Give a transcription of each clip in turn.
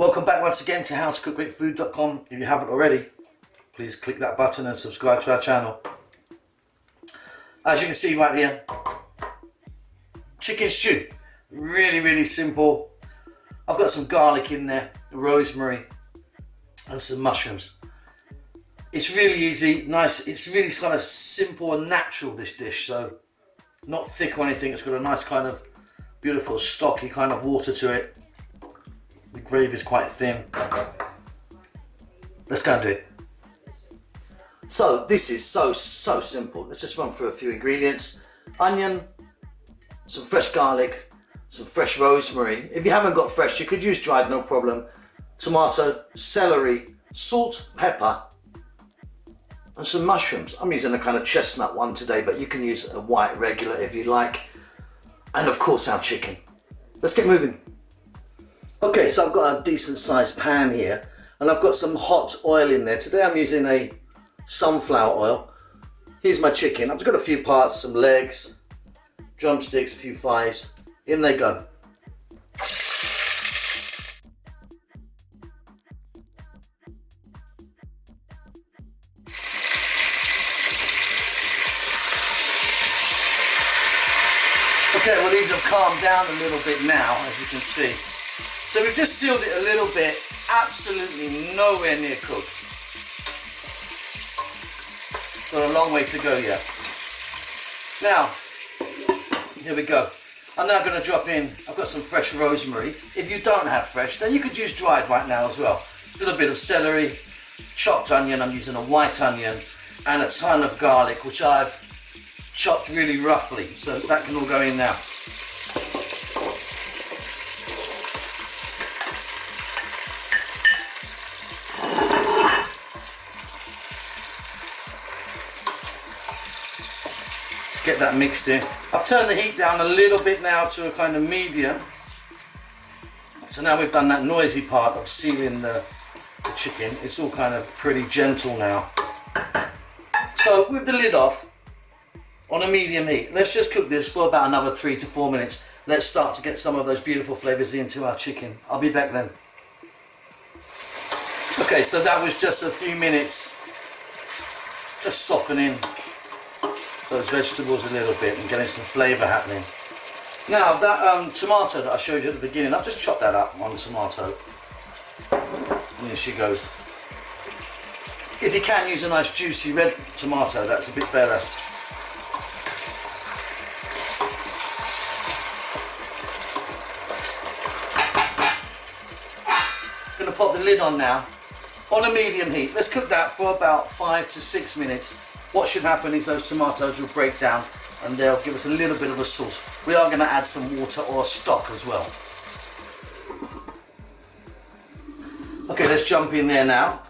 Welcome back once again to howtocookgreatfood.com. If you haven't already, please click that button and subscribe to our channel. As you can see right here, chicken stew. Really simple. I've got some garlic in there, rosemary and some mushrooms. It's really easy, nice. It's really kind of simple and natural, this dish, so not thick or anything. It's got a nice kind of beautiful stocky kind of water to it. The gravy is quite thin. Let's go and do it. So this is so simple. Let's just run through a few ingredients. Onion, some fresh garlic, some fresh rosemary. If you haven't got fresh, you could use dried, no problem. Tomato, celery, salt, pepper, and some mushrooms. I'm using a kind of chestnut one today, but you can use a white regular if you like. And of course our chicken. Let's get moving. Okay, so I've got a decent sized pan here and I've got some hot oil in there. Today I'm using a sunflower oil. Here's my chicken. I've just got a few parts, some legs, drumsticks, a few thighs. In they go. Okay, well these have calmed down a little bit now, as you can see. So we've just sealed it a little bit, absolutely nowhere near cooked. Got a long way to go yet. Now, here we go. I'm now going to drop in, I've got some fresh rosemary. If you don't have fresh, then you could use dried right now as well. A little bit of celery, chopped onion, I'm using a white onion, and a ton of garlic, which I've chopped really roughly. So that can all go in now. Get that mixed in. I've turned the heat down a little bit now to a kind of medium. So now we've done that noisy part of sealing the chicken. It's all kind of pretty gentle now. So with the lid off on a medium heat, let's just cook this for about another 3 to 4 minutes. Let's start to get some of those beautiful flavors into our chicken. I'll be back then. Okay, so that was just a few minutes, just softening those vegetables a little bit and getting some flavour happening. Now that tomato that I showed you at the beginning, I've just chopped that up on the tomato. And here she goes. If you can use a nice juicy red tomato, that's a bit better. I'm going to pop the lid on now, on a medium heat. Let's cook that for about 5 to 6 minutes. What should happen is those tomatoes will break down and they'll give us a little bit of a sauce. We are going to add some water or stock as well. Okay, let's jump in there now.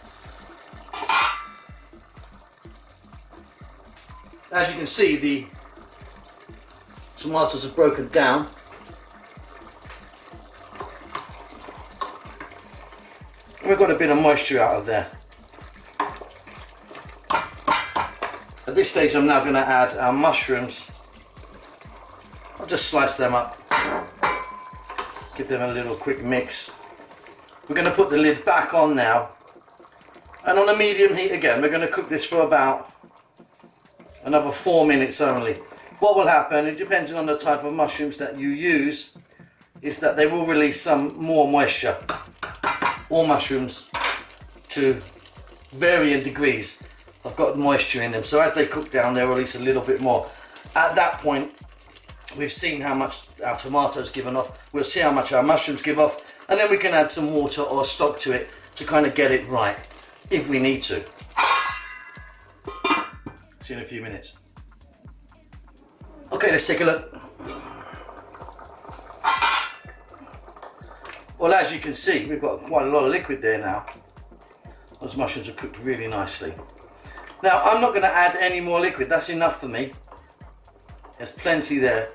As you can see, the tomatoes are broken down. We've got a bit of moisture out of there. At this stage I'm now going to add our mushrooms. I'll just slice them up, give them a little quick mix. We're going to put the lid back on now, and on a medium heat again. We're going to cook this for about another 4 minutes only. What will happen, it depends on the type of mushrooms that you use, is that they will release some more moisture. All mushrooms, to varying degrees, I've got moisture in them, so as they cook down they'll release a little bit more. At that point we've seen how much our tomatoes given off, we'll see how much our mushrooms give off, and then we can add some water or stock to it to kind of get it right if we need to. See you in a few minutes. Okay, let's take a look. Well, as you can see, we've got quite a lot of liquid there now. Those mushrooms are cooked really nicely. Now, I'm not going to add any more liquid. That's enough for me. There's plenty there.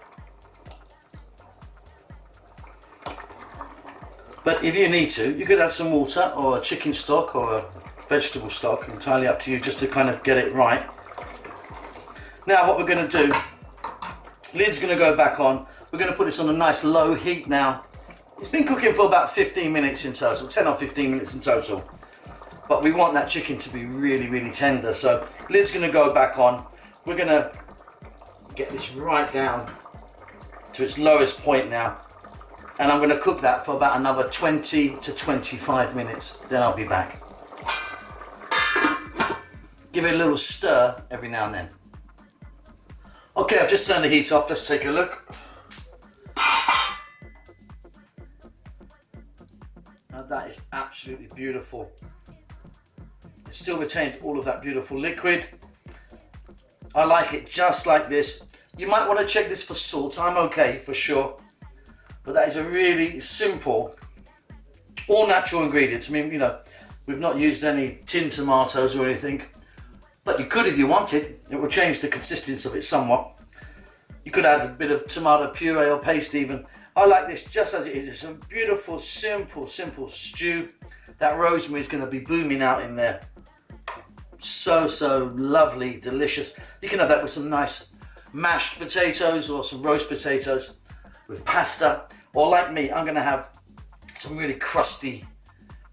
But if you need to, you could add some water or a chicken stock or a vegetable stock, entirely up to you, just to kind of get it right. Now what we're going to do, lid's going to go back on. We're going to put this on a nice low heat now It's been cooking for about 15 minutes in total, 10 or 15 minutes in total. But we want that chicken to be really, really tender. So lid's gonna go back on. We're gonna get this right down to its lowest point now. And I'm gonna cook that for about another 20 to 25 minutes. Then I'll be back. Give it a little stir every now and then. Okay, I've just turned the heat off. Let's take a look. Now that is absolutely beautiful. It still retained all of that beautiful liquid. I like it just like this. You might want to check this for salt. I'm okay for sure. But that is a really simple, all natural ingredients. I mean, you know, we've not used any tinned tomatoes or anything. But you could if you wanted. It will change the consistency of it somewhat. You could add a bit of tomato puree or paste even. I like this just as it is. It's a beautiful, simple stew. That rosemary is going to be booming out in there. So lovely, delicious. You can have that with some nice mashed potatoes or some roast potatoes with pasta. Or like me, I'm going to have some really crusty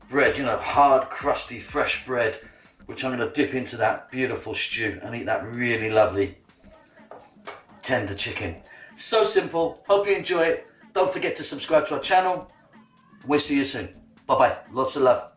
bread, you know, hard, crusty, fresh bread, which I'm going to dip into that beautiful stew and eat that really lovely tender chicken. So simple. Hope you enjoy it. Don't forget to subscribe to our channel. We'll see you soon. Bye bye. Lots of love.